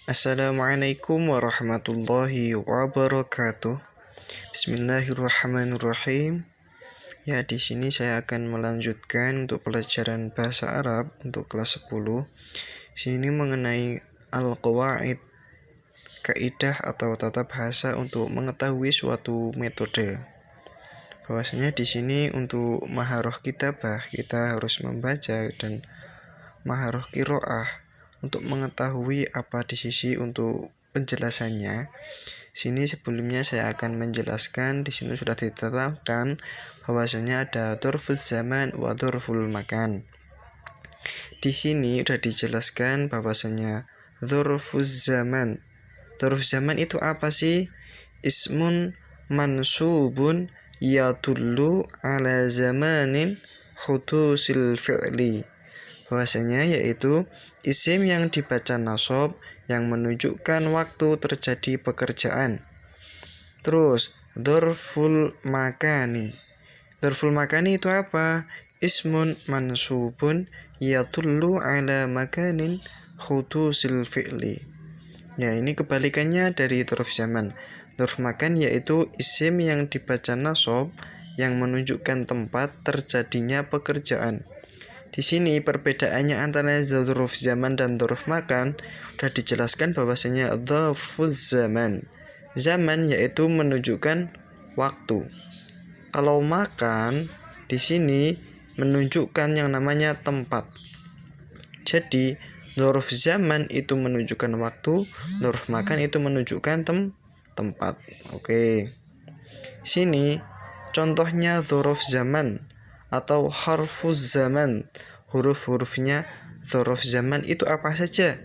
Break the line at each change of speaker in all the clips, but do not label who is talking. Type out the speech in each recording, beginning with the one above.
Assalamualaikum warahmatullahi wabarakatuh. Bismillahirrahmanirrahim. Ya, di sini saya akan melanjutkan untuk pelajaran bahasa Arab untuk kelas 10. Sini mengenai al-qawaid, kaidah atau tata bahasa untuk mengetahui suatu metode. Bahwasanya di sini untuk maharoh kitabah kita harus membaca dan maharoh qiraah untuk mengetahui apa di sisi untuk penjelasannya. Sini sebelumnya saya akan menjelaskan, di sini sudah ditetapkan bahwasanya ada dzarfuz zaman wa dzarful makan. Di sini sudah dijelaskan bahwasanya dzarfuz zaman. Dzarfuz zaman itu apa sih? Ismun mansubun yadullu ala zamanin hudusil fi'li. Bahwasanya yaitu isim yang dibaca nasab yang menunjukkan waktu terjadi pekerjaan. Terus dzarful makani. Dzarful makani itu apa? Ismun mansubun yadullu ala makanin hudusil fi'li. Ya, ini kebalikannya dari dzarf zaman. Dzarf makan yaitu isim yang dibaca nasab yang menunjukkan tempat terjadinya pekerjaan. Di sini perbedaannya antara dzarf zaman dan dzarf makan sudah dijelaskan bahwasanya dzarfuz zaman. Zaman yaitu menunjukkan waktu. Kalau makan di sini menunjukkan yang namanya tempat. Jadi dzarf zaman itu menunjukkan waktu, dzarf makan itu menunjukkan tempat. Oke. Sini contohnya dzarf zaman atau harfuz zaman. Huruf-hurufnya dzarf zaman itu apa saja?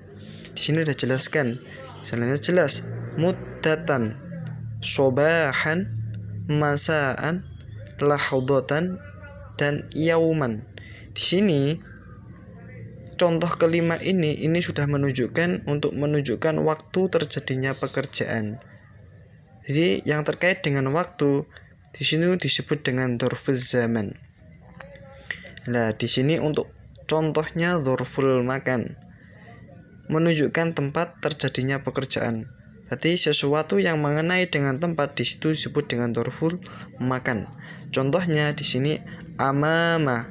Di sini sudah jelaskan. Selanjutnya jelas muddatan, sobahan, masaan, lahdatan, dan yauman. Di sini contoh kelima ini sudah menunjukkan waktu terjadinya pekerjaan. Jadi yang terkait dengan waktu di sini disebut dengan dzarfuz zaman. Nah, di sini untuk contohnya dzarful makan menunjukkan tempat terjadinya pekerjaan. Berarti sesuatu yang mengenai dengan tempat di situ disebut dengan dzarful makan. Contohnya di sini amama,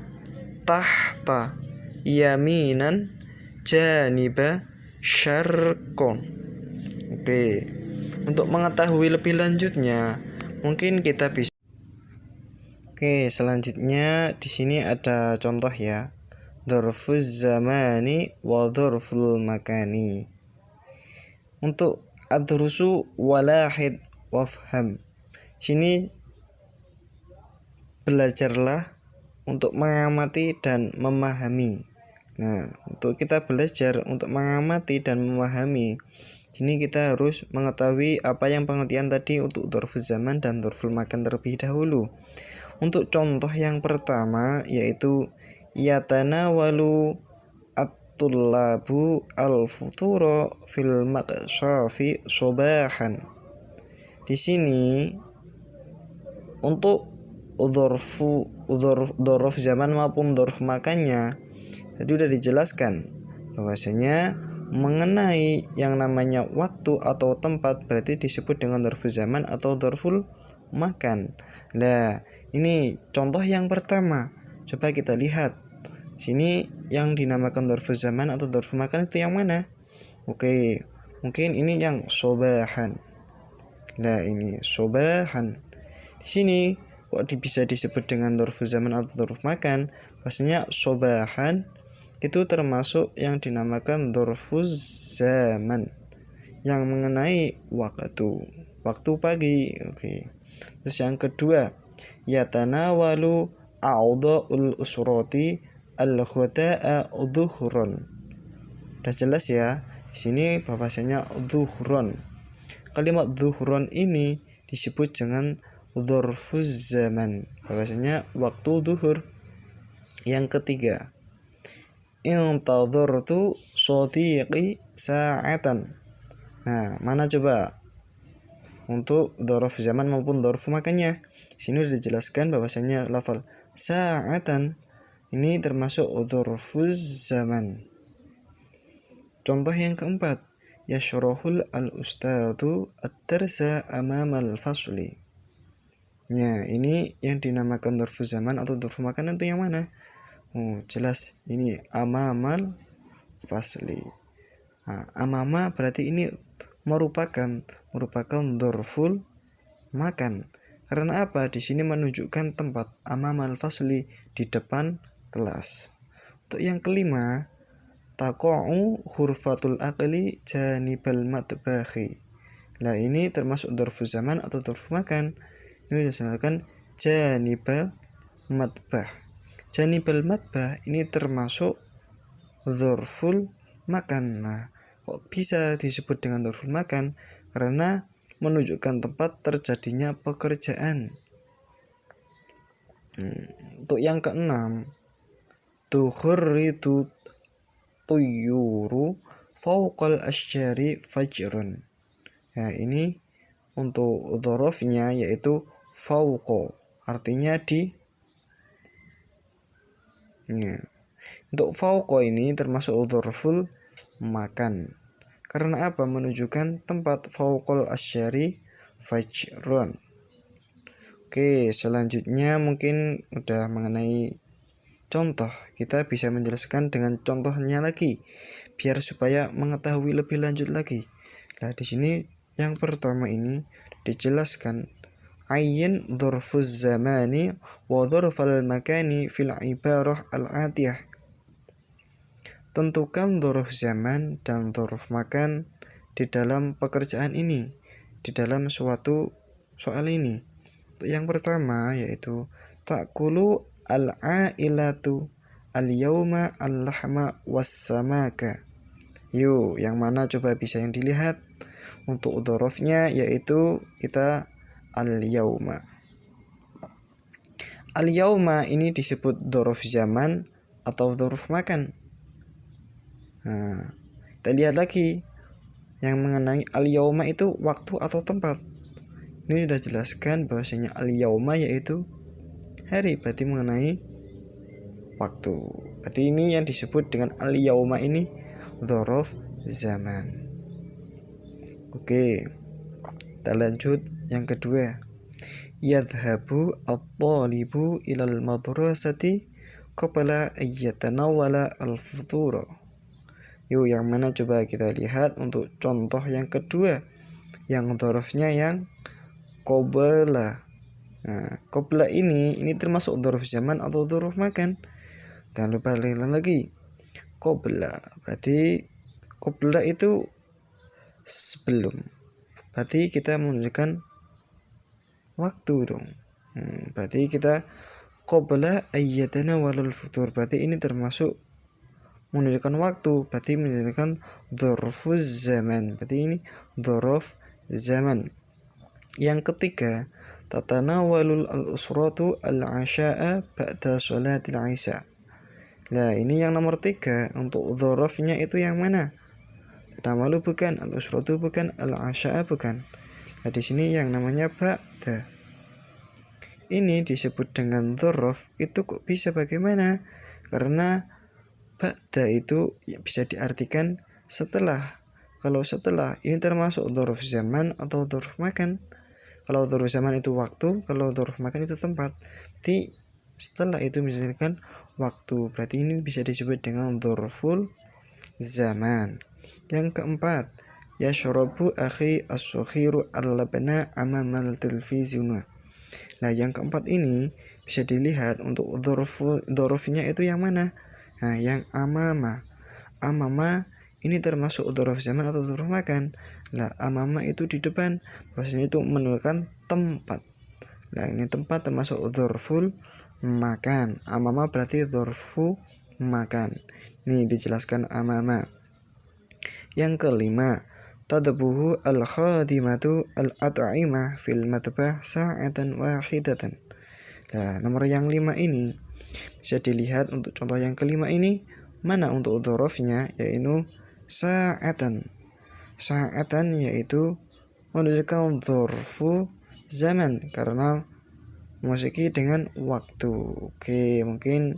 tahta, yaminan, janiba, syarqon. Oke. Untuk mengetahui lebih lanjutnya, mungkin kita bisa. Oke, selanjutnya di sini ada contoh ya. Dzarfuz zamani wa dzarful makani. Untuk adrusu walahid wafham. Sini belajarlah untuk mengamati dan memahami. Nah, untuk kita belajar untuk mengamati dan memahami, ini kita harus mengetahui apa yang pengertian tadi untuk dzarfuz zaman dan dzarful makan terlebih dahulu. Untuk contoh yang pertama yaitu yatanawalu at-tullabu al-futura fil maqshafi sobahan. Di sini untuk dzarf zaman maupun dzarf makannya tadi sudah dijelaskan bahwasanya mengenai yang namanya waktu atau tempat berarti disebut dengan dzarfuz zaman atau dzarful makan. Nah, ini contoh yang pertama. Coba kita lihat. Sini yang dinamakan dzarfuz zaman atau dzarful makan itu yang mana? Oke, mungkin ini yang sobahan. Nah, ini sobahan. Di sini kok bisa disebut dengan dzarfuz zaman atau dzarf makan? Pastinya sobahan itu termasuk yang dinamakan dzarfuz zaman yang mengenai waktu pagi. Oke. Terus yang kedua, yatanawalu a'dha'ul usrati al-khuta'a dhuhron. Udah jelas ya. Di sini bahwasanya dhuhron. Kalimat dhuhron ini disebut dengan dzarfuz zaman. Bahwasanya waktu zuhur. Yang ketiga, intadhartu shadiqi sa'atan. Nah, mana coba? Untuk dzarf zaman maupun dzarf makannya. Sini sudah dijelaskan bahwasanya lafal sa'atan ini termasuk dzarfuz zaman. Contoh yang keempat, yashrahul al-ustadzu ad-darsa amamal fasli. Nah, ini yang dinamakan dzarfu zaman atau dzarfu makan itu yang mana? Jelas ini amamal fasli. Nah, amama berarti ini merupakan dzarful makan. Karena apa? Di sini menunjukkan tempat amamal fasli, di depan kelas. Untuk yang kelima, taqa'u hurfatul aqli janibal matbahi. Nah, ini termasuk dzarfu zaman atau dzarfu makan. Ini disebutkan janibal matbah. Janibal matbah ini termasuk dzarful makan. Nah, kok bisa disebut dengan dzarful makan? Karena menunjukkan tempat terjadinya pekerjaan. Untuk yang keenam, tukhritu tuyuru fauqal asyari fajrun. Nah, ini untuk dzarafnya yaitu fauqa, artinya di. Untuk fauqa ini termasuk dzarful makan. Karena apa? Menunjukkan tempat fauqal asyari fajrun. Oke, selanjutnya mungkin udah mengenai contoh. Kita bisa menjelaskan dengan contohnya lagi biar supaya mengetahui lebih lanjut lagi. Nah, di sini yang pertama ini dijelaskan ayyin dzarfuz zamani wa dzarfal makani fil ibarah al-atiyah. Tentukan dzarf zaman dan dzarf makan di dalam pekerjaan ini, di dalam suatu soal ini. Yang pertama yaitu ta'kulu al-ailatu al-yauma al-lahma was-samaka. Yuk, yang mana coba bisa yang dilihat? Untuk dzarafnya yaitu kita al-yauma. Al-yauma ini disebut dzaraf zaman atau dzaraf makan. Nah, kita lihat lagi yang mengenai al-yauma itu waktu atau tempat. Ini sudah jelaskan bahwasanya al-yauma yaitu hari, berarti mengenai waktu. Berarti ini yang disebut dengan al-yauma ini dzaraf zaman. Oke, kita lanjut yang kedua. Yadhhabu at-talibu ilal madrasati qabla ayyatanawala al-futura. Yuk, yang mana coba kita lihat untuk contoh yang kedua, yang dzarafnya yang qabla. Nah, qabla ini termasuk dzaraf zaman atau dzaraf makan. Jangan lupa lagi. Qabla berarti qabla itu sebelum. Berarti kita menunjukkan waktu dong. Berarti kita qabla ayyatanawalul futur. Berarti ini termasuk menunjukkan waktu, berarti menunjukkan dzarfuz zaman. Berarti ini dzaraf zaman. Yang ketiga, tatanawalul al-usratu al-asya'a ba'da sholatil isya. Nah, ini yang nomor 3. Untuk dzarafnya itu yang mana? Tatanawalu bukan, al-usratu bukan, al-asya'a bukan. Nah, di sini yang namanya ba'da. Ini disebut dengan dzaraf, itu kok bisa bagaimana? Karena ba'da itu bisa diartikan setelah. Kalau setelah ini termasuk dzaraf zaman atau dzaraf makan. Kalau dzaraf zaman itu waktu, kalau dzaraf makan itu tempat. Berarti setelah itu misalkan waktu, berarti ini bisa disebut dengan dzarful zaman. Yang keempat, yashrabu akhi as-sakhiru al-labna amamal televisiuna. Nah, yang keempat ini bisa dilihat untuk dzarafnya itu yang mana? Nah, yang amama. Amama ini termasuk dzaraf zaman atau dzaraf makan. Nah, amama itu di depan, bahwasanya itu menunjukkan tempat. Nah, ini tempat termasuk dzarful makan. Amama berarti dzarfu makan. Ini dijelaskan amama. Yang kelima, tadbuhu al-khadimatu al-at'imah fil matbah sa'atan wahidatan. Nah, nomor yang 5 ini bisa dilihat untuk contoh yang kelima ini mana untuk dzarafnya, yaitu sa'atan. Sa'atan yaitu menunjukkan dzarfu zaman karena memasuki dengan waktu. Oke, mungkin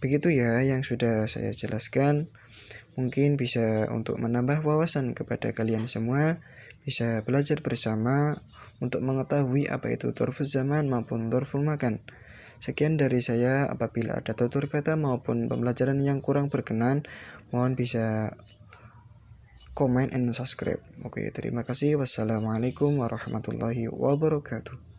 begitu ya yang sudah saya jelaskan. Mungkin bisa untuk menambah wawasan kepada kalian semua, bisa belajar bersama untuk mengetahui apa itu dzarful zaman maupun dzarful makan. Sekian dari saya. Apabila ada tutur kata maupun pembelajaran yang kurang berkenan, mohon bisa comment and subscribe. Oke, terima kasih. Wassalamualaikum warahmatullahi wabarakatuh.